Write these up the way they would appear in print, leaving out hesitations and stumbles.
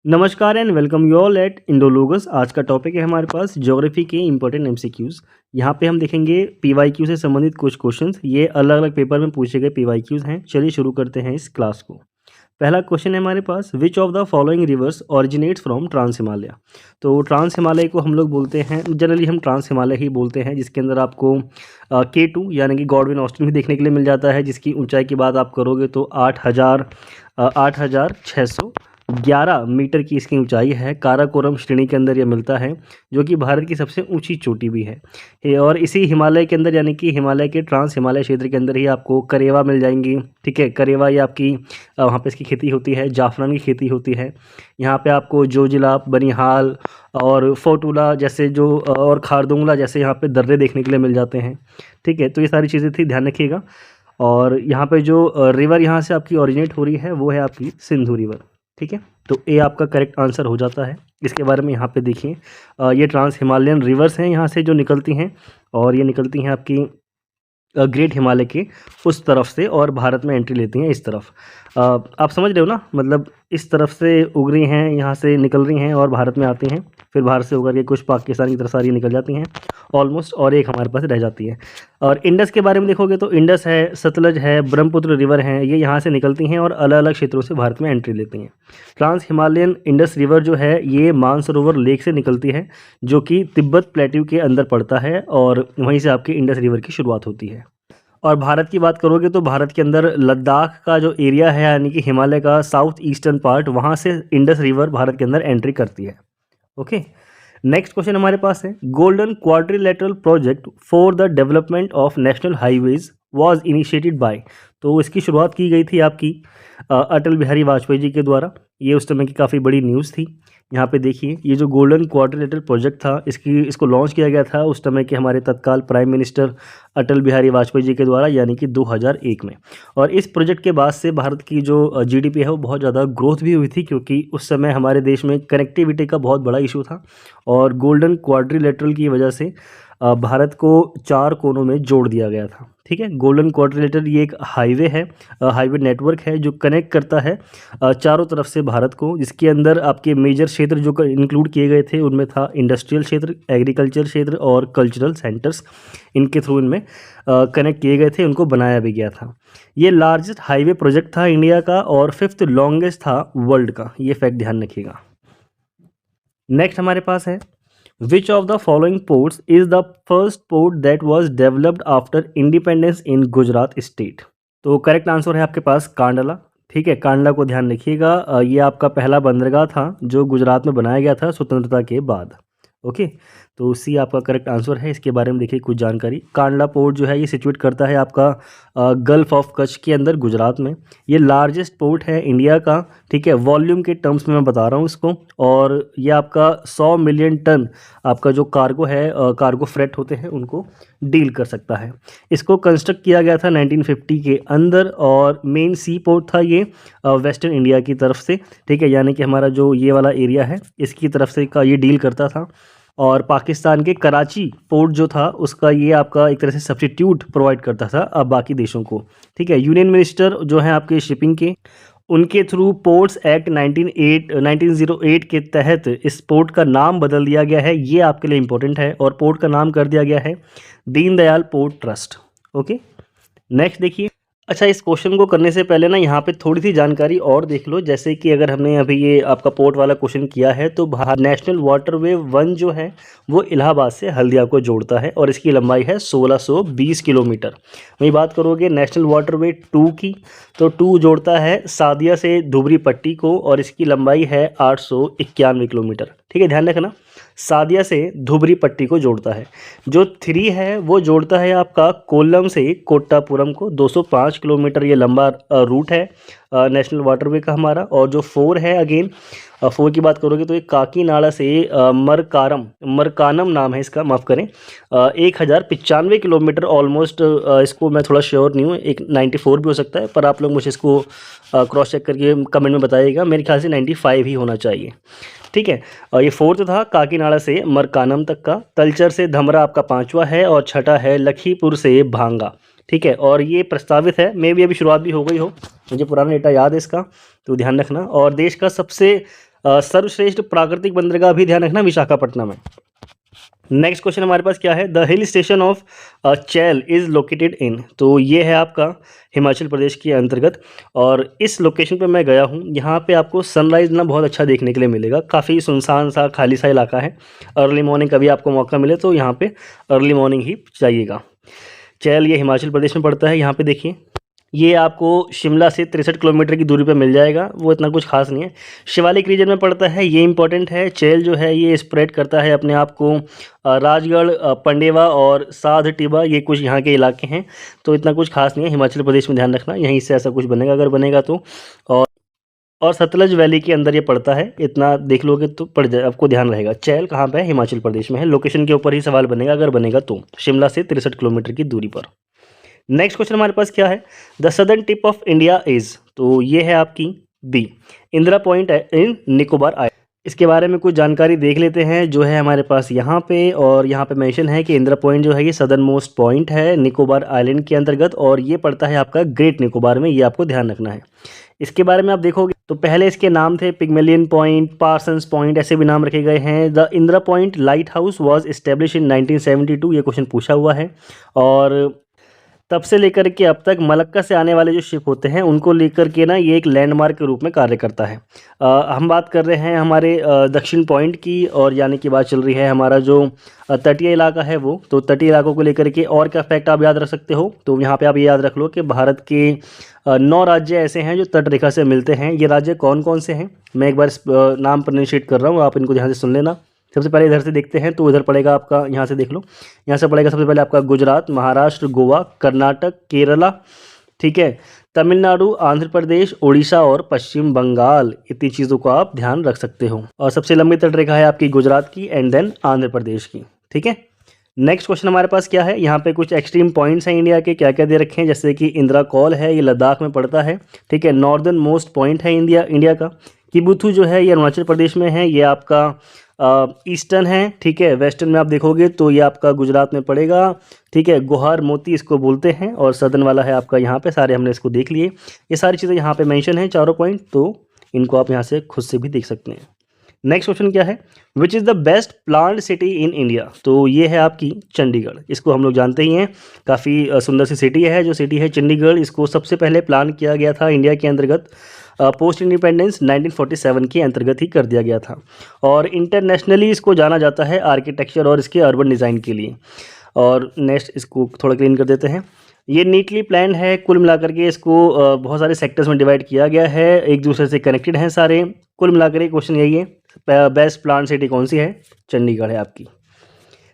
नमस्कार and welcome you all at इंडोलोगस। आज का टॉपिक है हमारे पास ज्योग्राफी के इंपॉर्टेंट एमसीक्यूज़। यहाँ पे हम देखेंगे पीवाईक्यू से संबंधित कुछ क्वेश्चंस। ये अलग अलग पेपर में पूछे गए पीवाईक्यूज़ हैं। चलिए शुरू करते हैं इस क्लास को। पहला क्वेश्चन है हमारे पास, which of the following rivers originates from trans Himalaya. तो ट्रांस हिमालय को हम लोग बोलते हैं, जनरली हम ट्रांस हिमालय ही बोलते हैं, जिसके अंदर आपको K2 यानी कि गॉडविन ऑस्टिन भी देखने के लिए मिल जाता है, जिसकी ऊंचाई की बात आप करोगे तो 8,611 मीटर की इसकी ऊंचाई है। काराकोरम श्रेणी के अंदर यह मिलता है, जो कि भारत की सबसे ऊंची चोटी भी है। और इसी हिमालय के अंदर यानी कि हिमालय के ट्रांस हिमालय क्षेत्र के अंदर ही आपको करेवा मिल जाएंगी। ठीक है, करेवा ये आपकी वहाँ पे इसकी खेती होती है, जाफरान की खेती होती है। यहाँ पे आपको जोजिला, बनिहाल और फोटूला जैसे जो और खारदुंगला जैसे यहाँ पे दर्रे देखने के लिए मिल जाते हैं। ठीक है, तो ये सारी चीज़ें थी, ध्यान रखिएगा। और यहाँ पे जो रिवर यहाँ से आपकी ओरिजिनेट हो रही है वो है आपकी सिंधु रिवर। ठीक है, तो ए आपका करेक्ट आंसर हो जाता है। इसके बारे में यहाँ पे देखिए, ये ट्रांस हिमालयन रिवर्स हैं यहाँ से जो निकलती हैं, और ये निकलती हैं आपकी ग्रेट हिमालय के उस तरफ से और भारत में एंट्री लेती हैं इस तरफ। आप समझ रहे हो ना, मतलब इस तरफ से उग रही हैं, यहाँ से निकल रही हैं और भारत में आती हैं, फिर भारत से उगर के कुछ पाकिस्तान की तरफ सारी निकल जाती हैं ऑलमोस्ट, और एक हमारे पास रह जाती है। और इंडस के बारे में देखोगे तो इंडस है, सतलज है, ब्रह्मपुत्र रिवर हैं, ये यहाँ से निकलती हैं और अलग अलग क्षेत्रों से भारत में एंट्री लेती हैं। ट्रांस हिमालयन इंडस रिवर जो है ये मानसरोवर लेक से निकलती है, जो कि तिब्बत प्लेट्यू के अंदर पड़ता है, और वहीं से आपकी इंडस रिवर की शुरुआत होती है। और भारत की बात करोगे तो भारत के अंदर लद्दाख का जो एरिया है यानी कि हिमालय का साउथ ईस्टर्न पार्ट, वहाँ से इंडस रिवर भारत के अंदर एंट्री करती है। ओके, नेक्स्ट क्वेश्चन हमारे पास है, golden quadrilateral project for the development of national highways was initiated by. तो इसकी शुरुआत की गई थी आपकी अटल बिहारी वाजपेयी जी के द्वारा। ये उस समय की काफ़ी बड़ी न्यूज़ थी। यहाँ पे देखिए, ये जो गोल्डन क्वाड्रिलेटरल प्रोजेक्ट था इसको लॉन्च किया गया था उस समय के हमारे तत्काल प्राइम मिनिस्टर अटल बिहारी वाजपेयी जी के द्वारा, यानी कि 2001 में। और इस प्रोजेक्ट के बाद से भारत की जो जीडीपी है वो बहुत ज़्यादा ग्रोथ भी हुई थी, क्योंकि उस समय हमारे देश में कनेक्टिविटी का बहुत बड़ा इशू था, और गोल्डन क्वाड्रिलेटरल की वजह से भारत को 4 कोनों में जोड़ दिया गया था। ठीक है, गोल्डन क्वाड्रिलेटरल ये एक हाईवे है, हाईवे नेटवर्क है जो कनेक्ट करता है चारों तरफ से भारत को, जिसके अंदर आपके मेजर क्षेत्र जो इंक्लूड किए गए थे उनमें था इंडस्ट्रियल क्षेत्र, एग्रीकल्चर क्षेत्र और कल्चरल सेंटर्स। इनके थ्रू इनमें कनेक्ट किए गए थे, उनको बनाया भी गया था। ये लार्जेस्ट हाईवे प्रोजेक्ट था इंडिया का और 5th लॉन्गेस्ट था वर्ल्ड का। ये फैक्ट ध्यान रखिएगा। नेक्स्ट हमारे पास है, Which of the following ports is the first port that was developed after independence in Gujarat state? तो करेक्ट आंसर है आपके पास कांडला। ठीक है, कांडला को ध्यान रखिएगा, ये आपका पहला बंदरगाह था जो गुजरात में बनाया गया था स्वतंत्रता के बाद। ओके, तो सी आपका करेक्ट आंसर है। इसके बारे में देखिए कुछ जानकारी। कांडला पोर्ट जो है ये सिचुएट करता है आपका गल्फ ऑफ कच्छ के अंदर गुजरात में। ये लार्जेस्ट पोर्ट है इंडिया का। ठीक है, वॉल्यूम के टर्म्स में मैं बता रहा हूँ इसको, और ये आपका 100 मिलियन टन आपका जो कार्गो है, कार्गो फ्रेट होते हैं, उनको डील कर सकता है। इसको कंस्ट्रक्ट किया गया था 1950 के अंदर, और मेन सी पोर्ट था ये वेस्टर्न इंडिया की तरफ से। ठीक है, यानी कि हमारा जो ये वाला एरिया है इसकी तरफ से का ये डील करता था, और पाकिस्तान के कराची पोर्ट जो था उसका ये आपका एक तरह से सब्स्टिट्यूट प्रोवाइड करता था अब बाकी देशों को। ठीक है, यूनियन मिनिस्टर जो हैं आपके शिपिंग के, उनके थ्रू पोर्ट्स एक्ट 1908 के तहत इस पोर्ट का नाम बदल दिया गया है। ये आपके लिए इंपॉर्टेंट है, और पोर्ट का नाम कर दिया गया है Deendayal port trust. Okay, next देखिए। अच्छा, इस क्वेश्चन को करने से पहले ना यहाँ पे थोड़ी सी जानकारी और देख लो। जैसे कि अगर हमने अभी ये आपका पोर्ट वाला क्वेश्चन किया है, तो नेशनल वाटरवे 1 जो है वो इलाहाबाद से हल्दिया को जोड़ता है, और इसकी लंबाई है 1620 किलोमीटर। वहीं बात करोगे नेशनल वाटरवे 2 की, तो 2 जोड़ता है सादिया से धुबरी पट्टी को, और इसकी लंबाई है 891 किलोमीटर। ठीक है, ध्यान रखना, सादिया से धुबरी पट्टी को जोड़ता है। जो 3 है वो जोड़ता है आपका कोल्लम से कोट्टापुरम को, 205 किलोमीटर ये लंबा रूट है नेशनल वाटरवे का हमारा। और जो 4 है, अगेन 4 की बात करोगे तो ये काकीनाडा से मरकानम नाम है इसका, माफ़ करें, 1095 किलोमीटर ऑलमोस्ट। इसको मैं थोड़ा श्योर नहीं हूँ, एक 94 भी हो सकता है, पर आप लोग मुझे इसको क्रॉस चेक करके कमेंट में बताइएगा। मेरे ख्याल से 95 ही होना चाहिए। ठीक है, ये 4th था काकीनाडा से मरकानम तक का। तलचर से धमरा आपका 5वां है, और छठा है लखीपुर से भांगा। ठीक है, और ये प्रस्तावित है, मे भी अभी शुरुआत भी हो गई हो, मुझे पुराना डेटा याद है इसका, तो ध्यान रखना। और देश का सबसे सर्वश्रेष्ठ प्राकृतिक बंदरगाह भी ध्यान रखना विशाखापट्टनम है। नेक्स्ट क्वेश्चन हमारे पास क्या है, the hill station of Chail is located in, तो ये है आपका हिमाचल प्रदेश के अंतर्गत, और इस लोकेशन पे मैं गया हूँ। यहाँ पे आपको सनराइज़ ना बहुत अच्छा देखने के लिए मिलेगा, काफ़ी सुनसान सा खाली सा इलाका है। अर्ली मॉर्निंग कभी आपको मौका मिले तो यहाँ पे अर्ली मॉर्निंग ही जाइएगा। चैल ये हिमाचल प्रदेश में पड़ता है। यहाँ पे देखिए, ये आपको शिमला से 63 किलोमीटर की दूरी पे मिल जाएगा, वो इतना कुछ खास नहीं है। शिवालिक रीजन में पड़ता है, ये इंपॉर्टेंट है। चैल जो है ये स्प्रेड करता है अपने आप को राजगढ़, पंडेवा और साध टिबा, ये कुछ यहाँ के इलाके हैं, तो इतना कुछ खास नहीं है। हिमाचल प्रदेश में ध्यान रखना, यहीं से ऐसा कुछ बनेगा अगर बनेगा तो। और सतलज वैली के अंदर ये पड़ता है, इतना देख लोगे तो पड़ जाए, आपको ध्यान रहेगा। चैल कहाँ पे है, हिमाचल प्रदेश में है। लोकेशन के ऊपर ही सवाल बनेगा अगर बनेगा तो, शिमला से 63 किलोमीटर की दूरी पर। नेक्स्ट क्वेश्चन हमारे पास क्या है, the southern tip of India is, तो ये है आपकी B, Indira point in Nicobar island. इसके बारे में कुछ जानकारी देख लेते हैं जो है हमारे पास यहाँ पे, और यहाँ पे मेंशन है कि इंदिरा पॉइंट जो है ये सदर्न मोस्ट पॉइंट है निकोबार आइलैंड के अंतर्गत, और ये पड़ता है आपका ग्रेट निकोबार में, ये आपको ध्यान रखना है। इसके बारे में आप देखोगे तो पहले इसके नाम थे पिग्मेलियन पॉइंट, पार्सन्स पॉइंट, ऐसे भी नाम रखे गए हैं। The Indira point light house was establish in 1972, ये क्वेश्चन पूछा हुआ है। और तब से लेकर के अब तक मलक्का से आने वाले जो शिप होते हैं उनको लेकर के ना ये एक लैंडमार्क के रूप में कार्य करता है। हम बात कर रहे हैं हमारे दक्षिण पॉइंट की, और यानी कि बात चल रही है हमारा जो तटीय इलाका है वो, तो तटीय इलाकों को लेकर के और क्या फैक्ट आप याद रख सकते हो, तो यहाँ पे आप ये याद रख लो कि भारत के 9 राज्य ऐसे हैं जो तट रेखा से मिलते हैं। ये राज्य कौन कौन से हैं, मैं एक बार नाम प्रोनाउंसिएट कर रहा हूँ, आप इनको ध्यान से सुन लेना। सबसे पहले इधर से देखते हैं, तो इधर पड़ेगा आपका, यहाँ से देख लो, यहाँ से पड़ेगा सबसे पहले आपका गुजरात, महाराष्ट्र, गोवा, कर्नाटक, केरला, ठीक है, तमिलनाडु, आंध्र प्रदेश, उड़ीसा और पश्चिम बंगाल। इतनी चीज़ों को आप ध्यान रख सकते हो। और सबसे लंबी तट रेखा है आपकी गुजरात की, एंड देन आंध्र प्रदेश की, ठीक है। नेक्स्ट क्वेश्चन हमारे पास क्या है, यहाँ पे कुछ एक्सट्रीम पॉइंट्स हैं इंडिया के, क्या क्या दे रखे हैं, जैसे कि इंदिरा कॉल है, ये लद्दाख में पड़ता है, ठीक है। नॉर्दर्न मोस्ट पॉइंट है इंडिया का। किबुथु जो है ये अरुणाचल प्रदेश में है, ये आपका ईस्टर्न है, ठीक है। वेस्टर्न में आप देखोगे तो ये आपका गुजरात में पड़ेगा, ठीक है। गुहार मोती इसको बोलते हैं, और सदर्न वाला है आपका यहाँ पे, सारे हमने इसको देख लिए। ये सारी चीज़ें यहाँ पे मेंशन है, चारों पॉइंट, तो इनको आप यहाँ से खुद से भी देख सकते हैं। नेक्स्ट क्वेश्चन क्या है, which is the best planned city in India, तो ये है आपकी चंडीगढ़। इसको हम लोग जानते ही हैं, काफ़ी सुंदर सी सिटी है जो सिटी है चंडीगढ़। इसको सबसे पहले प्लान किया गया था इंडिया के अंतर्गत, पोस्ट इंडिपेंडेंस 1947 के अंतर्गत ही कर दिया गया था, और इंटरनेशनली इसको जाना जाता है आर्किटेक्चर और इसके अर्बन डिज़ाइन के लिए। और नेक्स्ट इसको थोड़ा क्लीन कर देते हैं। ये नीटली प्लान है, कुल मिलाकर के इसको बहुत सारे सेक्टर्स में डिवाइड किया गया है, एक दूसरे से कनेक्टेड हैं सारे। कुल मिलाकर के क्वेश्चन यही है, बेस्ट प्लान सिटी कौन सी है, चंडीगढ़ है आपकी।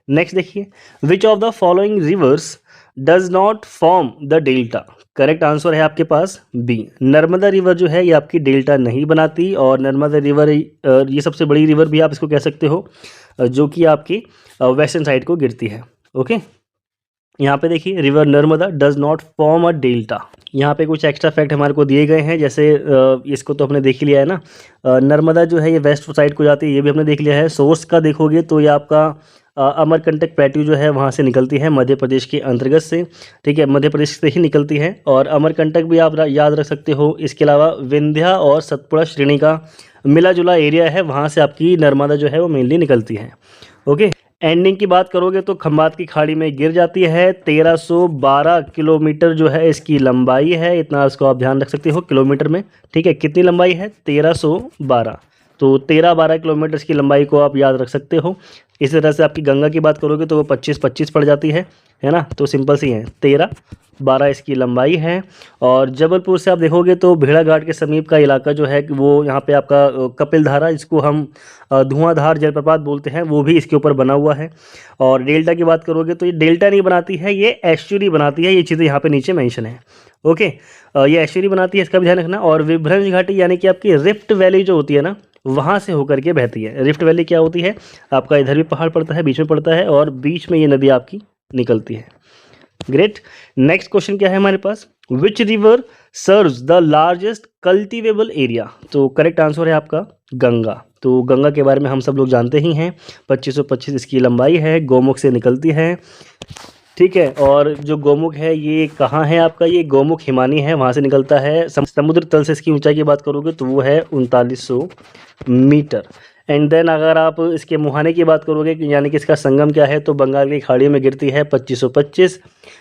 नेक्स्ट देखिए, विच of the following reverse does not form the delta, correct answer है आपके पास बी, नर्मदा रिवर जो है ये आपकी डेल्टा नहीं बनाती, और नर्मदा रिवर ये सबसे बड़ी रिवर भी आप इसको कह सकते हो, जो कि आपकी वेस्टर्न साइड को गिरती है, ओके। यहाँ पे देखिए, river Narmada does not form a delta. यहाँ पे कुछ एक्स्ट्रा फैक्ट हमारे को दिए गए हैं, जैसे इसको तो हमने देख ही लिया है ना, नर्मदा जो है ये वेस्ट साइड को जाती है, ये भी हमने देख लिया है। सोर्स का देखोगे तो ये आपका अमरकंटक प्लेट्यू जो है वहाँ से निकलती है, मध्य प्रदेश के अंतर्गत से, ठीक है, मध्य प्रदेश से ही निकलती है। और अमरकंटक भी आप याद रख सकते हो। इसके अलावा विंध्या और सतपुड़ा श्रेणी का मिला जुला एरिया है, वहाँ से आपकी नर्मदा जो है वो मेनली निकलती है, ओके। एंडिंग की बात करोगे तो खंबात की खाड़ी में गिर जाती है। 1312 किलोमीटर जो है इसकी लंबाई है, इतना इसको आप ध्यान रख सकते हो किलोमीटर में, ठीक है। कितनी लंबाई है, 1312, तो 13-12 किलोमीटर की लंबाई को आप याद रख सकते हो। इसी तरह से आपकी गंगा की बात करोगे तो वो 25-25 पड़ जाती है ना, तो सिंपल सी है, 13-12 इसकी लंबाई है। और जबलपुर से आप देखोगे तो भेड़ाघाट के समीप का इलाका जो है वो यहाँ पे आपका कपिल धारा, इसको हम धुआंधार जलप्रपात बोलते हैं, वो भी इसके ऊपर बना हुआ है। और डेल्टा की बात करोगे तो ये डेल्टा नहीं बनाती है, ये एस्चुरी बनाती है, ये चीज़ें यहाँ पे नीचे मेंशन है, ओके। ये एस्चुरी बनाती है, इसका भी ध्यान रखना। और विभ्रंश घाटी यानी कि आपकी रिफ्ट वैली जो होती है ना, वहाँ से होकर के बहती है। रिफ्ट वैली क्या होती है, आपका इधर भी पहाड़ पड़ता है, बीच में पड़ता है, और बीच में ये नदी आपकी निकलती है। ग्रेट। नेक्स्ट क्वेश्चन क्या है हमारे पास, which river serves the largest cultivable area, तो करेक्ट आंसर है आपका गंगा। तो गंगा के बारे में हम सब लोग जानते ही हैं, 2525 इसकी लंबाई है, गौमुख से निकलती है। ठीक है। और जो गोमुख है ये कहाँ है आपका, ये गोमुख हिमानी है, वहाँ से निकलता है। समुद्र तल से इसकी ऊंचाई की बात करोगे तो वो है 3900 मीटर। एंड देन अगर आप इसके मुहाने की बात करोगे यानी कि इसका संगम क्या है, तो बंगाल की खाड़ी में गिरती है 2525।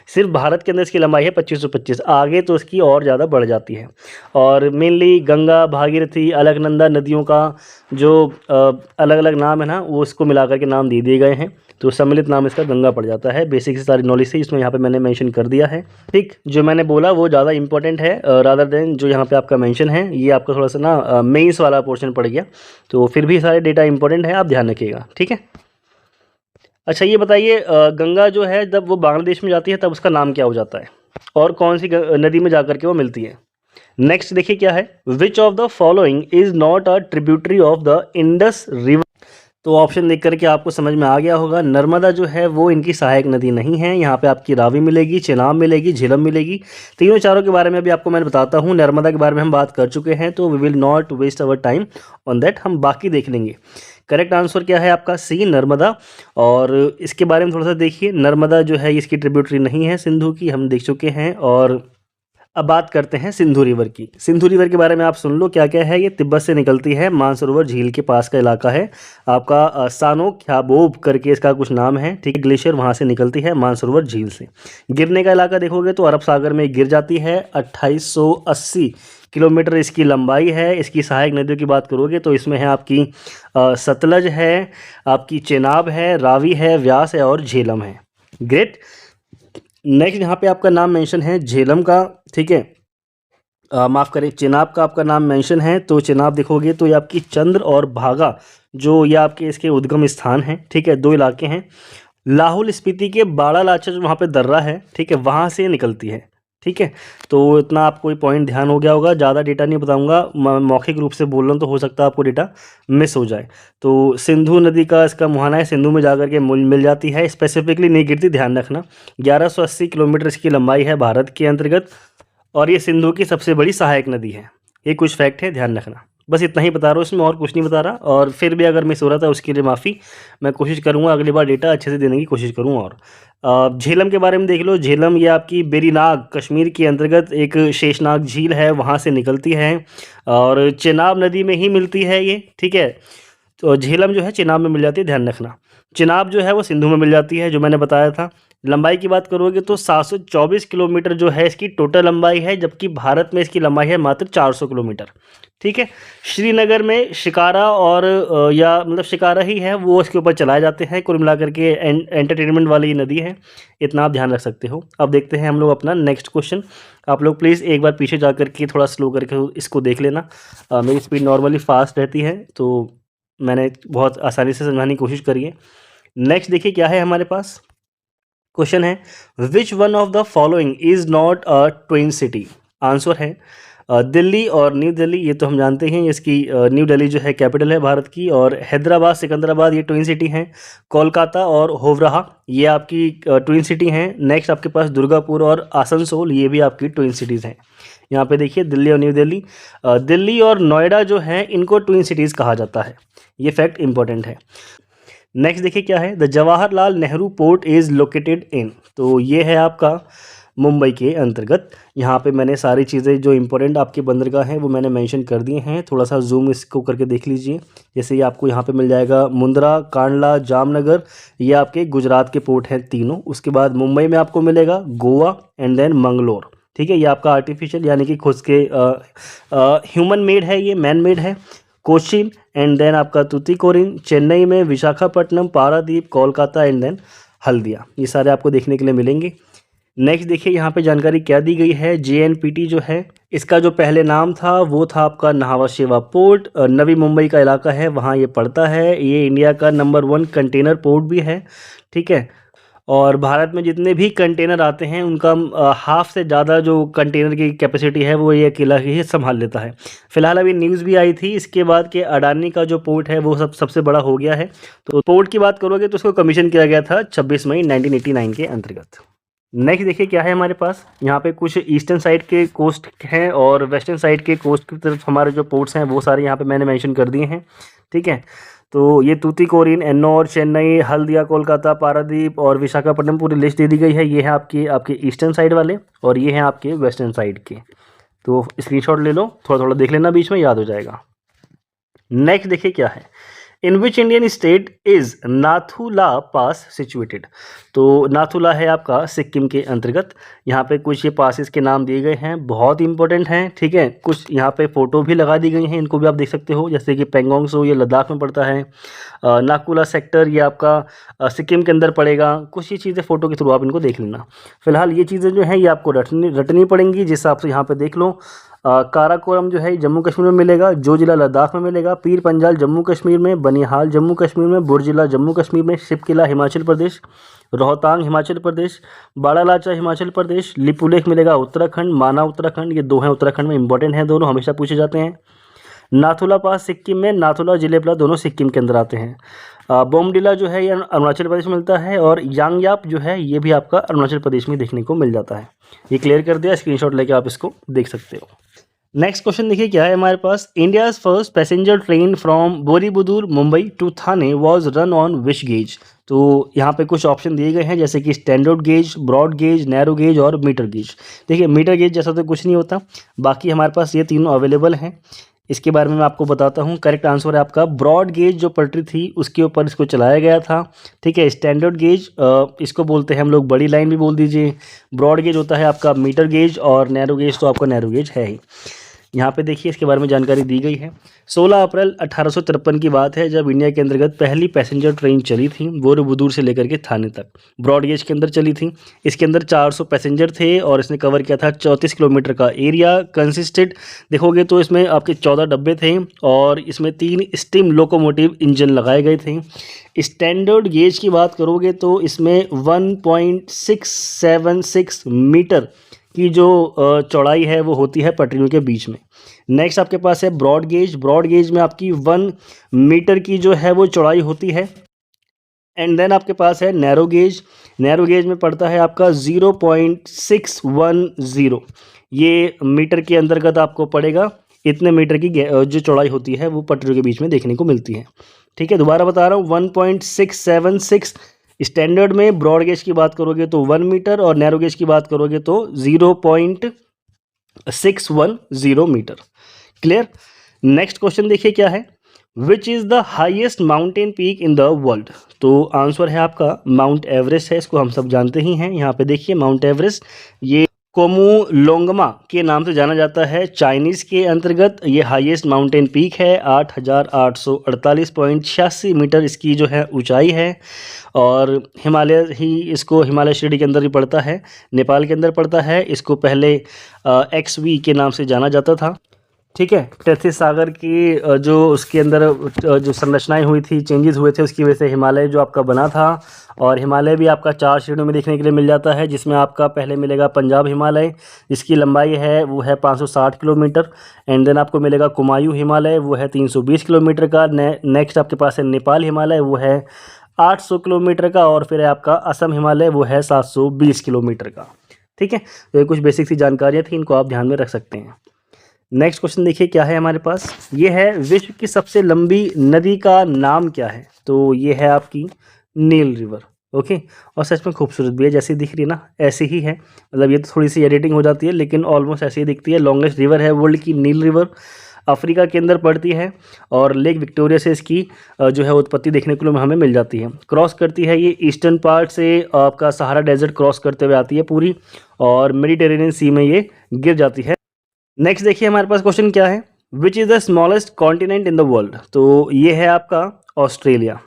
सिर्फ भारत के अंदर इसकी लंबाई है 2525, आगे तो इसकी और ज़्यादा बढ़ जाती है। और मेनली गंगा, भागीरथी, अलकनंदा नदियों का जो अलग अलग नाम है ना, वो इसको मिला करके नाम दे दिए गए हैं, तो सम्मिलित नाम इसका गंगा पड़ जाता है। बेसिक से सारी नॉलेज से इसमें यहाँ पे मैंने मेंशन कर दिया है। ठीक, जो मैंने बोला वो ज़्यादा इंपॉर्टेंट है रादर देन जो यहाँ पे आपका मेंशन है, ये आपका थोड़ा सा ना मेंस वाला पोर्शन पड़ गया, तो फिर भी सारे डेटा इंपॉर्टेंट है, आप ध्यान रखिएगा। ठीक है। अच्छा ये बताइए, गंगा जो है जब वो बांग्लादेश में जाती है तब उसका नाम क्या हो जाता है, और कौन सी नदी में जाकर के वो मिलती है। नेक्स्ट देखिए क्या है, विच of the following is not a tributary of the Indus river. तो ऑप्शन देख करके आपको समझ में आ गया होगा, नर्मदा जो है वो इनकी सहायक नदी नहीं है। यहाँ पे आपकी रावी मिलेगी, चेनाब मिलेगी, झेलम मिलेगी। तीनों चारों के बारे में अभी आपको मैं बताता हूँ। नर्मदा के बारे में हम बात कर चुके हैं, तो we will not waste our time on that, हम बाकी देख लेंगे। करेक्ट आंसर क्या है आपका, सी नर्मदा। और इसके बारे में थोड़ा सा देखिए, नर्मदा जो है इसकी ट्रिब्यूटरी नहीं है सिंधु की, हम देख चुके हैं। और अब बात करते हैं सिंधु रिवर की। सिंधु रिवर के बारे में आप सुन लो क्या क्या है। ये तिब्बत से निकलती है, मानसरोवर झील के पास का इलाका है आपका। सानो ख्याबोब करके इसका कुछ नाम है। ठीक है, ग्लेशियर वहाँ से निकलती है मानसरोवर झील से। गिरने का इलाका देखोगे तो अरब सागर में गिर जाती है। 2880 किलोमीटर इसकी लंबाई है। इसकी सहायक नदियों की बात करोगे तो इसमें है आपकी सतलज है, आपकी चेनाब है, रावी है, व्यास है और झेलम है। ग्रेट। नेक्स्ट यहाँ पे आपका नाम मेंशन है झेलम का। ठीक है, माफ़ करें, चेनाब का आपका नाम मेंशन है। तो चेनाब देखोगे तो ये आपकी चंद्र और भागा जो ये आपके इसके उद्गम स्थान हैं। ठीक है, दो इलाके हैं। लाहौल स्पीति के बाड़ा लाचा जो वहाँ पे दर्रा है, ठीक है, वहाँ से निकलती है। ठीक है, तो इतना आपको ये पॉइंट ध्यान हो गया होगा। ज़्यादा डेटा नहीं बताऊंगा, मौखिक रूप से बोल रहा हूँ तो हो सकता है आपको डेटा मिस हो जाए। तो सिंधु नदी का इसका मुहाना है, सिंधु में जाकर के मिल जाती है। स्पेसिफिकली नहीं गिरती, ध्यान रखना। 1180 किलोमीटर इसकी लंबाई है भारत के अंतर्गत, और ये सिंधु की सबसे बड़ी सहायक नदी है। ये कुछ फैक्ट है, ध्यान रखना। बस इतना ही बता रहा हूँ, इसमें और कुछ नहीं बता रहा। और फिर भी अगर मिस हो रहा था उसके लिए माफ़ी, मैं कोशिश करूँगा अगली बार डेटा अच्छे से देने की कोशिश करूँ। और झेलम के बारे में देख लो। झेलम ये आपकी बेरीनाग कश्मीर के अंतर्गत एक शेषनाग झील है, वहाँ से निकलती है और चेनाब नदी में ही मिलती है ये। ठीक है, तो झेलम जो है चेनाब में मिल जाती है, ध्यान रखना। चेनाब जो है वो सिंधु में मिल जाती है, जो मैंने बताया था। लंबाई की बात करोगे तो 724 किलोमीटर जो है इसकी टोटल लंबाई है, जबकि भारत में इसकी लंबाई है मात्र 400 किलोमीटर। ठीक है, श्रीनगर में शिकारा और या मतलब शिकारा ही है वो इसके ऊपर चलाए जाते हैं। कुल मिलाकर के एंटरटेनमेंट वाली नदी है, इतना आप ध्यान रख सकते हो। अब देखते हैं हम लोग अपना नेक्स्ट क्वेश्चन। आप लोग प्लीज़ एक बार पीछे जा करके थोड़ा स्लो करके इसको देख लेना। मेरी स्पीड नॉर्मली फास्ट रहती है, तो मैंने बहुत आसानी से समझाने की कोशिश करी है। नेक्स्ट देखिए क्या है हमारे पास। क्वेश्चन है, which one of the following is not a twin city. Answer है दिल्ली और न्यू दिल्ली। ये तो हम जानते हैं, इसकी न्यू दिल्ली जो है कैपिटल है भारत की। और हैदराबाद, सिकंदराबाद ये ट्विन सिटी हैं। कोलकाता और होवराहा ये आपकी ट्विन सिटी हैं। नेक्स्ट आपके पास दुर्गापुर और आसनसोल, ये भी आपकी ट्विन सिटीज़ हैं। यहाँ पे देखिए दिल्ली और न्यू दिल्ली, दिल्ली और नोएडा जो है इनको ट्विन सिटीज़ कहा जाता है। ये फैक्ट इंपॉर्टेंट है। नेक्स्ट देखिए क्या है, the Jawaharlal Nehru port is located in. तो ये है आपका मुंबई के अंतर्गत। यहाँ पे मैंने सारी चीज़ें जो इंपॉर्टेंट आपके बंदरगाह हैं वो मैंने मेंशन कर दिए हैं। थोड़ा सा जूम इसको करके देख लीजिए। जैसे ये आपको यहाँ पे मिल जाएगा मुंद्रा, कांडला, जामनगर, ये आपके गुजरात के पोर्ट हैं तीनों। उसके बाद मुंबई में आपको मिलेगा गोवा एंड देन मंगलोर। ठीक है, ये आपका आर्टिफिशियल यानी कि खुद के ह्यूमन मेड है, ये मैन मेड है। कोचीन एंड देन आपका तूतीकोरिन, चेन्नई में विशाखापट्टनम, पारादीप, कोलकाता एंड देन हल्दिया, ये सारे आपको देखने के लिए मिलेंगे। नेक्स्ट देखिए यहाँ पे जानकारी क्या दी गई है। JNPT जो है इसका जो पहले नाम था वो था आपका नाहवा शेवा पोर्ट। नवी मुंबई का इलाका है, वहाँ ये पड़ता है। ये इंडिया का नंबर 1 कंटेनर पोर्ट भी है। ठीक है, और भारत में जितने भी कंटेनर आते हैं उनका हाफ से ज़्यादा जो कंटेनर की कैपेसिटी है वो ये अकेला ही संभाल लेता है। फिलहाल अभी न्यूज़ भी आई थी इसके बाद कि अडानी का जो पोर्ट है वो सबसे बड़ा हो गया है। तो पोर्ट की बात करोगे तो उसको कमीशन किया गया था 26 मई 1989 के अंतर्गत। नेक्स्ट देखिए क्या है हमारे पास। यहाँ पे कुछ ईस्टर्न साइड के कोस्ट हैं और वेस्टर्न साइड के कोस्ट की तरफ हमारे जो पोर्ट्स हैं वो सारे यहाँ पे मैंने मेंशन कर दिए हैं। ठीक है, तो ये तूतीकोरिन, एन्नौर, चेन्नई, हल्दिया, कोलकाता, पारादीप और विशाखापट्टनम पूरी लिस्ट दे दी गई है। ये है आपके आपके ईस्टर्न साइड वाले और ये हैं आपके वेस्टर्न साइड के। तो स्क्रीनशॉट ले लो, थोड़ा थोड़ा देख लेना, बीच में याद हो जाएगा। नेक्स्ट देखिए क्या है, in which Indian state is Nathula pass situated. तो नाथुला है आपका सिक्किम के अंतर्गत। यहाँ पे कुछ ये पासेस के नाम दिए गए हैं, बहुत इंपॉर्टेंट हैं, ठीक है। कुछ यहाँ पे फ़ोटो भी लगा दी गई हैं, इनको भी आप देख सकते हो, जैसे कि पेंगोंग सो ये लद्दाख में पड़ता है, नाकुला सेक्टर ये आपका सिक्किम के अंदर पड़ेगा। कुछ ये चीज़ें फ़ोटो के थ्रू आप इनको देख लेना। फिलहाल ये चीज़ें जो हैं ये आपको रटनी पड़ेंगी, जिस हिसाब से यहाँ पे देख लो। काराकोरम जो है जम्मू कश्मीर में मिलेगा, जो जिला लद्दाख में मिलेगा, पीर पंजाल जम्मू कश्मीर में, बनिहाल जम्मू कश्मीर में, बुर्ज जिला जम्मू कश्मीर में, शिपकिला हिमाचल प्रदेश, रोहतांग हिमाचल प्रदेश, बाड़ालाचा हिमाचल प्रदेश, लिपुलेख मिलेगा उत्तराखंड, माना उत्तराखंड, ये दो हैं उत्तराखंड में, इंपॉर्टेंट हैं दोनों, हमेशा पूछे जाते हैं। नाथुला पास सिक्किम में, नाथुला जिलेपला दोनों सिक्किम के अंदर आते हैं। बोमडिला जो है ये अरुणाचल प्रदेश में मिलता है और यांगयाप जो है ये भी आपका अरुणाचल प्रदेश में देखने को मिल जाता है। ये क्लियर कर दिया, स्क्रीनशॉट लेके आप इसको देख सकते हो। नेक्स्ट क्वेश्चन देखिए क्या है हमारे पास, India's first passenger train from Boribunder Mumbai to Thane was run on which gauge. तो यहाँ पे कुछ ऑप्शन दिए गए हैं, जैसे कि standard gauge, broad gauge, narrow gauge और मीटर गेज। देखिए मीटर गेज जैसा तो कुछ नहीं होता, बाकी हमारे पास ये तीनों अवेलेबल हैं। इसके बारे में मैं आपको बताता हूँ। करेक्ट आंसर है आपका ब्रॉड गेज, जो पटरी थी उसके ऊपर इसको चलाया गया था, ठीक है। स्टैंडर्ड गेज इसको बोलते हैं हम लोग, बड़ी लाइन भी बोल दीजिए। ब्रॉड गेज होता है आपका मीटर गेज और नैरो गेज तो आपका नैरो गेज है ही। यहाँ पे देखिए इसके बारे में जानकारी दी गई है। 16 अप्रैल 1853 की बात है जब इंडिया के अंतर्गत पहली पैसेंजर ट्रेन चली थी, बोरीबुदूर से लेकर के थाने तक, ब्रॉड गेज के अंदर चली थी। इसके अंदर 400 पैसेंजर थे और इसने कवर किया था 34 किलोमीटर का एरिया। कंसिस्टेड देखोगे तो इसमें आपके 14 डब्बे थे और इसमें 3 स्टीम लोकोमोटिव इंजन लगाए गए थे। स्टैंडर्ड गेज की बात करोगे तो इसमें 1.676 मीटर की जो चौड़ाई है वो होती है पटरियों के बीच में। नेक्स्ट आपके पास है ब्रॉड गेज। ब्रॉड गेज में आपकी 1 मीटर की जो है वो चौड़ाई होती है। एंड देन आपके पास है नैरो गेज। नैरो गेज में पड़ता है आपका 0.610, ये मीटर के अंतर्गत आपको पड़ेगा। इतने मीटर की जो चौड़ाई होती है वो पटरियों के बीच में देखने को मिलती है, ठीक है। दोबारा बता रहा हूँ, 1.676। स्टैंडर्ड में ब्रॉड गेज की बात करोगे तो 1 मीटर और नैरो गेज की बात करोगे तो 0.610 मीटर। क्लियर। नेक्स्ट क्वेश्चन देखिए क्या है, which is the highest mountain peak in the world. तो आंसर है आपका माउंट एवरेस्ट है, इसको हम सब जानते ही हैं। यहाँ पे देखिए माउंट एवरेस्ट ये कोमुलोंगमा के नाम से जाना जाता है। चाइनीज़ के अंतर्गत ये हाईएस्ट माउंटेन पीक है, 8,848.86 मीटर इसकी जो है ऊंचाई है। और हिमालय ही इसको हिमालय श्रेणी के अंदर ही पड़ता है, नेपाल के अंदर पड़ता है। इसको पहले XV के नाम से जाना जाता था, ठीक है। टेथिस सागर की जो उसके अंदर जो संरचनाएं हुई थी, चेंजेस हुए थे, उसकी वजह से हिमालय जो आपका बना था। और हिमालय भी आपका 4 श्रेणियों में देखने के लिए मिल जाता है, जिसमें आपका पहले मिलेगा पंजाब हिमालय, जिसकी लंबाई है वो है 560 किलोमीटर। एंड देन आपको मिलेगा कुमायूं हिमालय, वो है 320 किलोमीटर का। नेक्स्ट आपके पास है नेपाल हिमालय, वो है 800 किलोमीटर का। और फिर है आपका असम हिमालय, वो है 720 किलोमीटर का, ठीक है। तो ये कुछ बेसिक सी जानकारियाँ थी, इनको आप ध्यान में रख सकते हैं। नेक्स्ट क्वेश्चन देखिए क्या है हमारे पास, ये है विश्व की सबसे लंबी नदी का नाम क्या है। तो ये है आपकी नील रिवर, ओके। और सच में खूबसूरत भी है, जैसी दिख रही है ना ऐसी ही है, मतलब ये तो थोड़ी सी एडिटिंग हो जाती है लेकिन ऑलमोस्ट ऐसी ही दिखती है। लॉन्गेस्ट रिवर है वर्ल्ड की नील रिवर, अफ्रीका के अंदर पड़ती है और लेक विक्टोरिया से इसकी जो है उत्पत्ति देखने को हमें मिल जाती है। क्रॉस करती है ये ईस्टर्न पार्ट से, आपका सहारा डेजर्ट क्रॉस करते हुए आती है पूरी, और मेडिटेरेनियन सी में ये गिर जाती है। नेक्स्ट देखिए हमारे पास क्वेश्चन क्या है, which is the smallest continent in the world. तो ये है आपका ऑस्ट्रेलिया।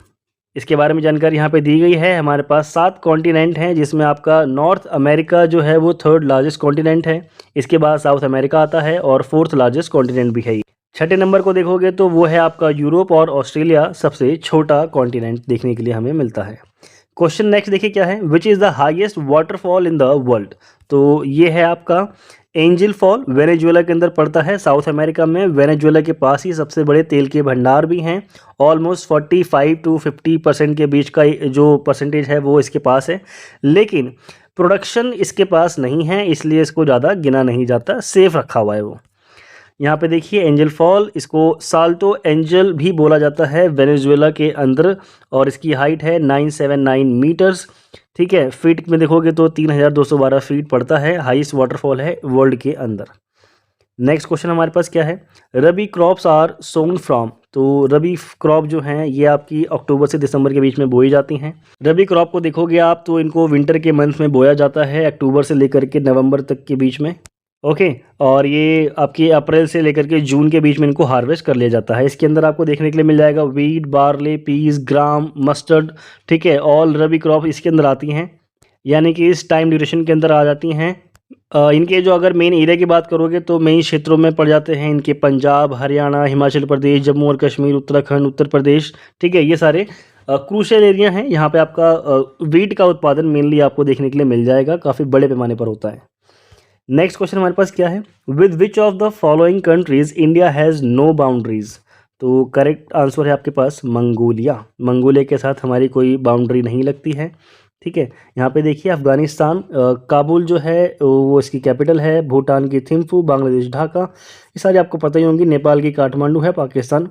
इसके बारे में जानकारी यहाँ पे दी गई है। हमारे पास 7 कॉन्टिनेंट हैं, जिसमें आपका नॉर्थ अमेरिका जो है वो 3rd लार्जेस्ट कॉन्टिनेंट है। इसके बाद साउथ अमेरिका आता है और 4th लार्जेस्ट कॉन्टिनेंट भी है। छठे नंबर को देखोगे तो वो है आपका यूरोप, और ऑस्ट्रेलिया सबसे छोटा कॉन्टिनेंट देखने के लिए हमें मिलता है। क्वेश्चन नेक्स्ट देखिए क्या है, which is the highest waterfall in the world. तो ये है आपका एंजल फॉल, वेनेजुएला के अंदर पड़ता है, साउथ अमेरिका में। वेनेजुएला के पास ही सबसे बड़े तेल के भंडार भी हैं। ऑलमोस्ट 45 to 50% के बीच का जो परसेंटेज है वो इसके पास है, लेकिन प्रोडक्शन इसके पास नहीं है, इसलिए इसको ज़्यादा गिना नहीं जाता, सेफ रखा हुआ है वो। यहाँ पे देखिए एंजल फॉल, इसको साल्टो एंजल भी बोला जाता है, वेनेजुएला के अंदर, और इसकी हाइट है 979 मीटर्स। ठीक है, फीट में देखोगे तो 3212 फीट पड़ता है, हाईएस्ट वाटरफॉल है वर्ल्ड के अंदर। नेक्स्ट क्वेश्चन हमारे पास क्या है, रबी क्रॉप्स आर सोन फ्रॉम। तो रबी क्रॉप जो हैं ये आपकी अक्टूबर से दिसंबर के बीच में बोई जाती हैं। रबी क्रॉप को देखोगे आप तो इनको विंटर के मंथ में बोया जाता है, अक्टूबर से लेकर के नवंबर तक के बीच में। ओके, और ये आपकी अप्रैल से लेकर के जून के बीच में इनको हार्वेस्ट कर लिया जाता है। इसके अंदर आपको देखने के लिए मिल जाएगा वीट, बार्ले, पीस, ग्राम, मस्टर्ड। ठीक है, ऑल रबी क्रॉप इसके अंदर आती हैं, यानी कि इस टाइम ड्यूरेशन के अंदर आ जाती हैं। इनके जो अगर मेन एरिया की बात करोगे तो मेन क्षेत्रों में पड़ जाते हैं इनके पंजाब, हरियाणा, हिमाचल प्रदेश, जम्मू और कश्मीर, उत्तराखंड, उत्तर प्रदेश। ठीक है, ये सारे क्रूशियल एरिया हैं। यहाँ पे आपका वीट का उत्पादन मेनली आपको देखने के लिए मिल जाएगा, काफ़ी बड़े पैमाने पर होता है। नेक्स्ट क्वेश्चन हमारे पास क्या है, with which of the following countries India has no boundaries. तो करेक्ट आंसर है आपके पास मंगोलिया। मंगोलिया के साथ हमारी कोई बाउंड्री नहीं लगती है। ठीक है, यहाँ पे देखिए अफगानिस्तान, काबुल जो है वो इसकी कैपिटल है, भूटान की थिम्फू, बांग्लादेश ढाका, ये सारी आपको पता ही होंगी, नेपाल की काठमांडू है, पाकिस्तान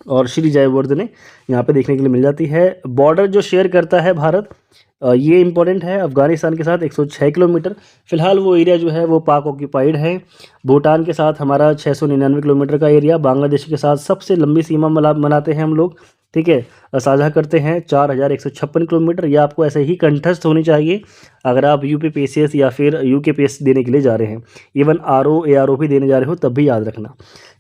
और श्री जयवर्धने यहाँ पे देखने के लिए मिल जाती है। बॉर्डर जो शेयर करता है भारत, ये इंपॉर्टेंट है, अफगानिस्तान के साथ 106 किलोमीटर। फिलहाल वो एरिया जो है वो पाक ऑक्यूपाइड है। भूटान के साथ हमारा 699 किलोमीटर का एरिया, बांग्लादेश के साथ सबसे लंबी सीमा मनाते हैं हम लोग। ठीक है, साझा करते हैं 4156 किलोमीटर। ये आपको ऐसे ही कंठस्थ होनी चाहिए अगर आप यूपीपीसीएस या फिर यूकेपीएससी देने के लिए जा रहे हैं। इवन आरओ एआरओ भी देने जा रहे हो तब भी याद रखना।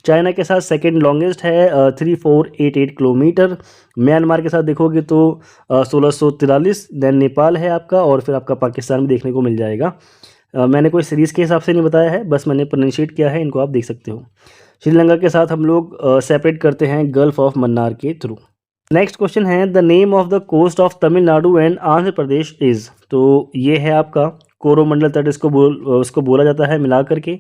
चाइना के साथ सेकेंड लॉन्गेस्ट है 3488 किलोमीटर। म्यांमार के साथ देखोगे तो 1643। देन नेपाल है आपका, और फिर आपका पाकिस्तान भी देखने को मिल जाएगा। मैंने कोई सीरीज़ के हिसाब से नहीं बताया है, बस मैंने प्रोनाउंशिएट किया है, इनको आप देख सकते हो। श्रीलंका के साथ हम लोग सेपरेट करते हैं गल्फ ऑफ मन्नार के थ्रू। नेक्स्ट क्वेश्चन है, the name of the coast of Tamil Nadu and Andhra Pradesh is. तो ये है आपका कोरोमंडल तट, उसको बोला जाता है मिला करके।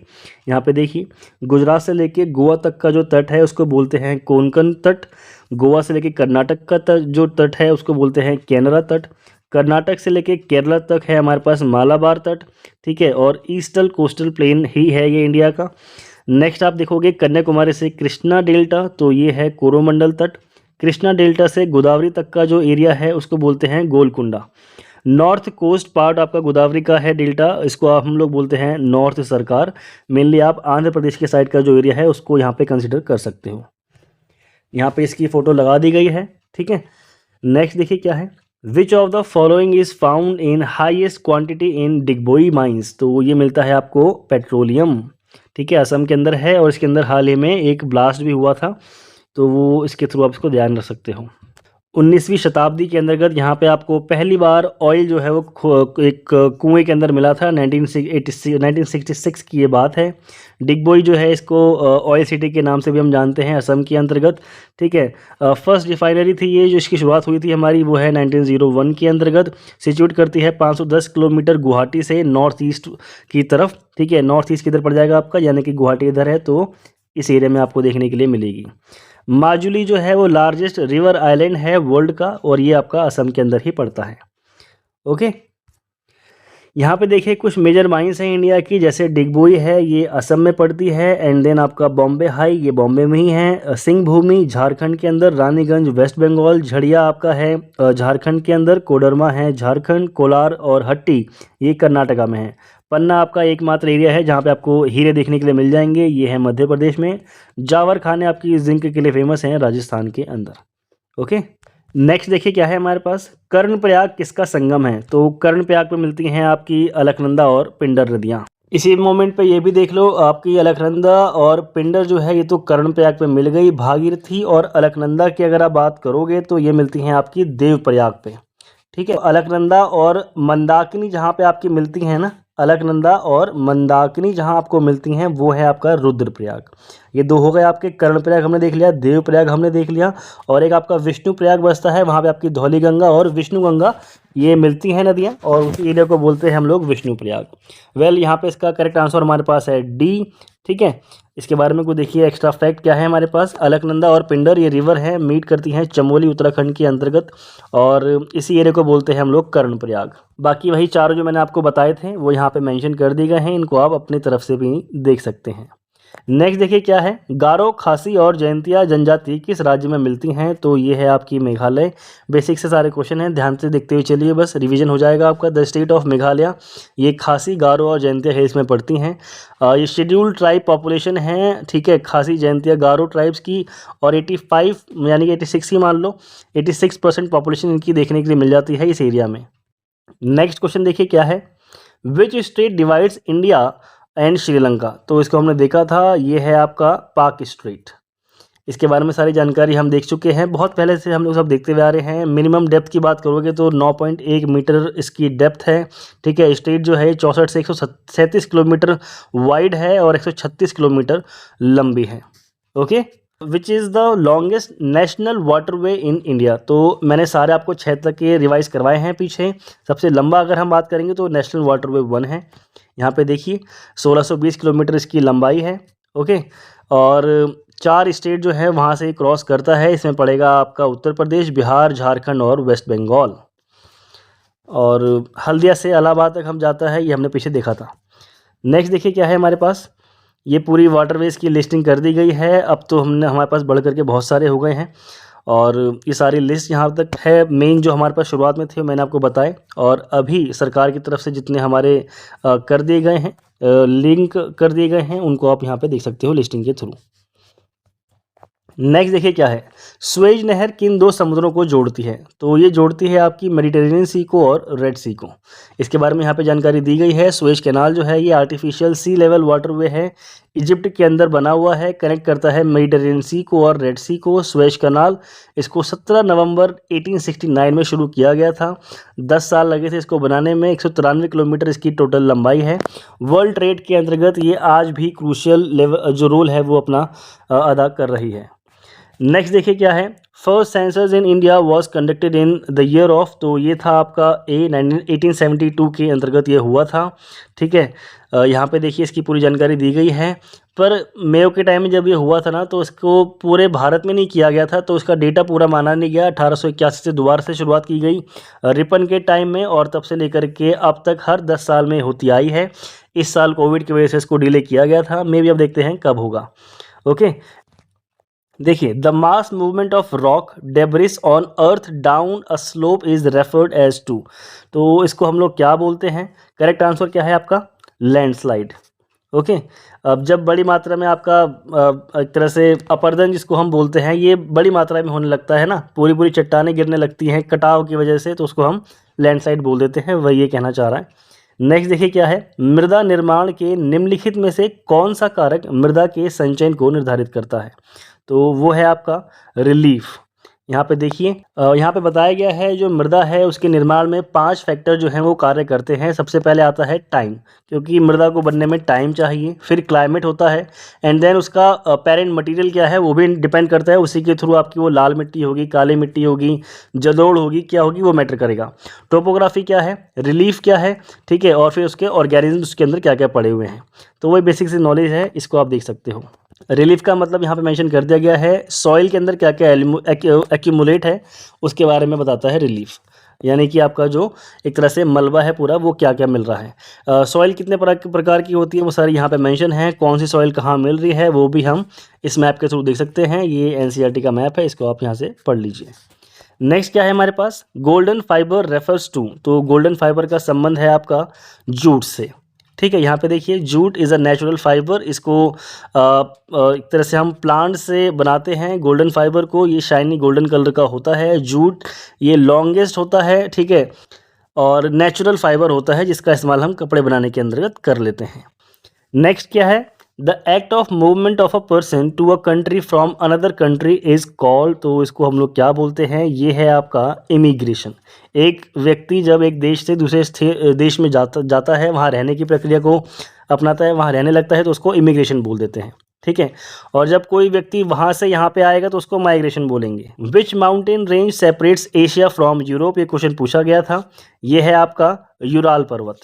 यहाँ पे देखिए गुजरात से लेके गोवा तक का जो तट है उसको बोलते हैं कोंकण तट। गोवा से लेके कर्नाटक का तट जो तट है उसको बोलते हैं केनरा तट। कर्नाटक से लेके केरला तक है हमारे पास मालाबार तट। ठीक है, और ईस्टर्न कोस्टल प्लेन ही है ये इंडिया का। नेक्स्ट आप देखोगे कन्याकुमारी से कृष्णा डेल्टा, तो ये है कोरोमंडल तट। कृष्णा डेल्टा से गोदावरी तक का जो एरिया है उसको बोलते हैं गोलकुंडा। नॉर्थ कोस्ट पार्ट आपका गोदावरी का है डेल्टा, इसको आप हम लोग बोलते हैं नॉर्थ सरकार। मेनली आप आंध्र प्रदेश के साइड का जो एरिया है उसको यहाँ पे कंसिडर कर सकते हो। यहाँ पे इसकी फ़ोटो लगा दी गई है। ठीक है, नेक्स्ट देखिए क्या है, विच of the following is found in highest quantity in Digboi mines. तो ये मिलता है आपको पेट्रोलियम। ठीक है, असम के अंदर है, और इसके अंदर हाल ही में एक ब्लास्ट भी हुआ था, तो वो इसके थ्रू आप इसको ध्यान रख सकते हो। 19वीं शताब्दी के अंतर्गत यहाँ पे आपको पहली बार ऑयल जो है वो एक कुएं के अंदर मिला था। 1966 की ये बात है। डिगबोई जो है इसको ऑयल सिटी के नाम से भी हम जानते हैं, असम के अंतर्गत। ठीक है, फर्स्ट रिफाइनरी थी ये जो इसकी शुरुआत हुई थी हमारी, वो है 1901 के अंतर्गत। सिचुएट करती है 510 किलोमीटर गुवाहाटी से नॉर्थ ईस्ट की तरफ। ठीक है, नॉर्थ ईस्ट की तरफ पड़ जाएगा आपका, यानी कि गुवाहाटी इधर है, तो इस एरिया में आपको देखने के लिए मिलेगी। माजुली जो है वो लार्जेस्ट रिवर आइलैंड है वर्ल्ड का, और ये आपका असम के अंदर ही पड़ता है। ओके, यहाँ पे देखिए कुछ मेजर माइंस हैं इंडिया की, जैसे डिगबोई है ये असम में पड़ती है, एंड देन आपका बॉम्बे हाई ये बॉम्बे में ही है। सिंह भूमि झारखंड के अंदर, रानीगंज वेस्ट बंगाल, झड़िया आपका है झारखंड के अंदर, कोडरमा है झारखंड, कोलार और हट्टी ये कर्नाटका में है। पन्ना आपका एकमात्र एरिया है जहाँ पे आपको हीरे देखने के लिए मिल जाएंगे, ये है मध्य प्रदेश में। जावर खाने आपकी जिंक के लिए फेमस हैं राजस्थान के अंदर। ओके, नेक्स्ट देखिए क्या है हमारे पास, कर्णप्रयाग किसका संगम है। तो कर्णप्रयाग पे मिलती हैं आपकी अलकनंदा और पिंडर नदियाँ। इसी मोमेंट पे ये भी देख लो, आपकी अलकनंदा और पिंडर जो है ये तो कर्णप्रयाग पे मिल गई। भागीरथी और अलकनंदा की अगर आप बात करोगे तो ये मिलती हैं आपकी देवप्रयाग पे। ठीक है, अलकनंदा और मंदाकिनी जहाँ पे आपकी मिलती हैं ना, अलकनंदा और मंदाकिनी जहाँ आपको मिलती हैं वो है आपका रुद्रप्रयाग। ये दो हो गए आपके, कर्णप्रयाग हमने देख लिया, देवप्रयाग हमने देख लिया, और एक आपका विष्णुप्रयाग बसता है, वहाँ पे आपकी धौली गंगा और विष्णु गंगा ये मिलती हैं नदियाँ, और उसी एरिया को बोलते हैं हम लोग विष्णुप्रयाग। वेल यहाँ पे इसका करेक्ट आंसर हमारे पास है डी। ठीक है, इसके बारे में कुछ देखिए एक्स्ट्रा फैक्ट क्या है हमारे पास। अलकनंदा और पिंडर ये रिवर हैं, मीट करती हैं चमोली उत्तराखंड के अंतर्गत, और इसी एरिया को बोलते हैं हम लोग कर्णप्रयाग। बाकी वही चारों जो मैंने आपको बताए थे वो यहाँ पे मेंशन कर दिए गए हैं, इनको आप अपनी तरफ से भी देख सकते हैं। नेक्स्ट देखिए क्या है, गारो, खासी और जयंतिया जनजाति किस राज्य में मिलती हैं? तो ये है आपकी मेघालय। बेसिक से सारे क्वेश्चन हैं, ध्यान से देखते हुए चलिए, बस रिवीजन हो जाएगा आपका। द स्टेट ऑफ मेघालय, ये खासी, गारो और जयंतिया हिल्स में पड़ती हैं। ये शेड्यूल्ड ट्राइब पॉपुलेशन है, ठीक है, खासी, जयंतिया, गारो ट्राइब्स की, और 85 यानी कि 86 ही मान लो, 86% पॉपुलेशन इनकी देखने के लिए मिल जाती है इस एरिया में। नेक्स्ट क्वेश्चन देखिए क्या है, which state divides India and Sri Lanka? तो इसको हमने देखा था, ये है आपका पाक स्ट्रेट। इसके बारे में सारी जानकारी हम देख चुके हैं, बहुत पहले से हम लोग सब देखते हुए आ रहे हैं। मिनिमम डेप्थ की बात करोगे तो 9.1 मीटर इसकी डेप्थ है, ठीक है। स्ट्रेट जो है 64 से 137 किलोमीटर वाइड है और 136 किलोमीटर लंबी है। Okay, which is the longest national waterway in India? तो मैंने सारे आपको 6 तक के रिवाइज करवाए हैं पीछे। सबसे लंबा अगर हम बात करेंगे तो नेशनल वाटरवे 1 है। यहाँ पे देखिए 1620 किलोमीटर इसकी लंबाई है। ओके, और 4 स्टेट जो है वहाँ से क्रॉस करता है। इसमें पड़ेगा आपका उत्तर प्रदेश, बिहार, झारखंड और वेस्ट बंगाल। और हल्दिया से इलाहाबाद तक हम जाता है, ये हमने पीछे देखा था। नेक्स्ट देखिए क्या है हमारे पास, ये पूरी वाटरवेज की लिस्टिंग कर दी गई है। अब तो हमारे पास बढ़ करके बहुत सारे हो गए हैं, और ये सारी लिस्ट यहाँ तक है। मेन जो हमारे पास शुरुआत में थे मैंने आपको बताए, और अभी सरकार की तरफ से जितने हमारे कर दिए गए हैं, लिंक कर दिए गए हैं, उनको आप यहाँ पे देख सकते हो लिस्टिंग के थ्रू। नेक्स्ट देखिए क्या है, स्वेज नहर किन 2 समुद्रों को जोड़ती है? तो ये जोड़ती है आपकी मेडिटेरेनियन सी को और रेड सी को। इसके बारे में यहाँ पे जानकारी दी गई है। स्वेज कैनाल जो है ये आर्टिफिशियल सी लेवल वाटरवे है, इजिप्ट के अंदर बना हुआ है, कनेक्ट करता है मेडिटेरेनियन सी को और रेड सी को। स्वेज कैनाल, इसको 17 नवंबर 1869 में शुरू किया गया था। 10 साल लगे थे इसको बनाने में। 193 किलोमीटर इसकी टोटल लंबाई है। वर्ल्ड ट्रेड के अंतर्गत ये आज भी क्रूशियल लेवल जो रोल है वो अपना अदा कर रही है। नेक्स्ट देखिए क्या है, first census in India was conducted in the year of? तो ये था आपका 1872 के अंतर्गत ये हुआ था, ठीक है। यहाँ पे देखिए इसकी पूरी जानकारी दी गई है। पर मेयो के टाइम में जब ये हुआ था ना, तो इसको पूरे भारत में नहीं किया गया था, तो उसका डेटा पूरा माना नहीं गया। 1881 से दोबारा से शुरुआत की गई रिपन के टाइम में, और तब से लेकर के अब तक हर 10 साल में होती आई है। इस साल कोविड की वजह से इसको डिले किया गया था, मे भी अब देखते हैं कब होगा। ओके, देखिए, the mass movement of rock debris on earth down a slope is referred as to? तो इसको हम लोग क्या बोलते हैं? करेक्ट आंसर क्या है आपका? लैंडस्लाइड। ओके, अब जब बड़ी मात्रा में आपका एक तरह से अपरदन जिसको हम बोलते हैं, ये बड़ी मात्रा में होने लगता है ना, पूरी पूरी चट्टानें गिरने लगती हैं कटाव की वजह से, तो उसको हम लैंडस्लाइड बोल देते हैं। वही ये कहना चाह रहा है। नेक्स्ट देखिए क्या है, मृदा निर्माण के निम्नलिखित में से कौन सा कारक मृदा के संचयन को निर्धारित करता है? तो वो है आपका रिलीफ। यहाँ पे देखिए, यहाँ पे बताया गया है जो मृदा है उसके निर्माण में 5 फैक्टर जो हैं वो कार्य करते हैं। सबसे पहले आता है टाइम, क्योंकि मृदा को बनने में टाइम चाहिए। फिर क्लाइमेट होता है, एंड देन उसका पेरेंट मटेरियल क्या है वो भी डिपेंड करता है। उसी के थ्रू आपकी वो लाल मिट्टी होगी, काली मिट्टी होगी, जलोढ़ होगी, क्या होगी वो मैटर करेगा। टोपोग्राफी क्या है, रिलीफ क्या है, ठीक है, और फिर उसके ऑर्गेनिज्म उसके अंदर क्या क्या पड़े हुए हैं। तो वही बेसिक सी नॉलेज है, इसको आप देख सकते हो। रिलीफ का मतलब यहाँ पे मेंशन कर दिया गया है, सॉइल के अंदर क्या क्या एक्यूमुलेट है उसके बारे में बताता है रिलीफ। यानी कि आपका जो एक तरह से मलबा है पूरा, वो क्या क्या मिल रहा है। सॉइल कितने प्रकार की होती है वो सारी यहाँ पे मेंशन है। कौन सी सॉइल कहाँ मिल रही है वो भी हम इस मैप के थ्रू देख सकते हैं। ये एनसीईआरटी का मैप है, इसको आप यहाँ से पढ़ लीजिए। नेक्स्ट क्या है हमारे पास, गोल्डन फाइबर रेफर्स टू? तो गोल्डन फाइबर का संबंध है आपका जूट से, ठीक है। यहाँ पे देखिए, jute is a natural fibre. इसको एक तरह से हम प्लांट से बनाते हैं गोल्डन फाइबर को। ये शाइनी गोल्डन कलर का होता है। जूट ये लॉन्गेस्ट होता है, ठीक है, और नेचुरल फाइबर होता है जिसका इस्तेमाल हम कपड़े बनाने के अंतर्गत कर लेते हैं। नेक्स्ट क्या है, the act of movement of a person to a country from another country is called? तो इसको हम लोग क्या बोलते हैं? ये है आपका इमिग्रेशन। एक व्यक्ति जब एक देश से दूसरे देश में जाता है, वहाँ रहने की प्रक्रिया को अपनाता है, वहाँ रहने लगता है, तो उसको इमिग्रेशन बोल देते हैं, ठीक है। और जब कोई व्यक्ति वहाँ से यहाँ पे आएगा तो उसको माइग्रेशन बोलेंगे। Which mountain range separates Asia from Europe? ये क्वेश्चन पूछा गया था। ये है आपका यूराल पर्वत,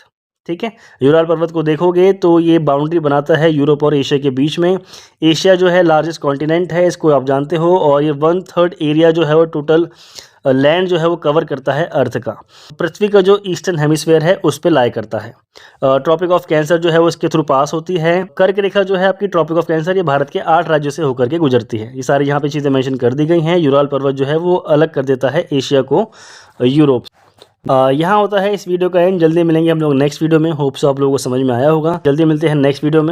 ठीक है। यूराल पर्वत को देखोगे तो ये बाउंड्री बनाता है यूरोप और एशिया के बीच में। एशिया जो है लार्जेस्ट कॉन्टिनेंट है, इसको आप जानते हो, और ये 1/3 एरिया जो है वो टोटल लैंड जो है वो कवर करता है अर्थ का। पृथ्वी का जो ईस्टर्न हेमिस्फेयर है उस पे लाई करता है। ट्रॉपिक ऑफ कैंसर जो है वो इसके थ्रू पास होती है। कर्क रेखा जो है आपकी ट्रॉपिक ऑफ कैंसर ये भारत के 8 राज्यों से होकर के गुजरती है। ये सारी यहाँ पे चीज़ें मेंशन कर दी गई हैं। यूराल पर्वत जो है वो अलग कर देता है एशिया को यूरोप। यहाँ होता है इस वीडियो का एंड। जल्दी मिलेंगे हम लोग नेक्स्ट वीडियो में। होप सो आप लोगों को समझ में आया होगा। जल्दी मिलते हैं नेक्स्ट वीडियो में।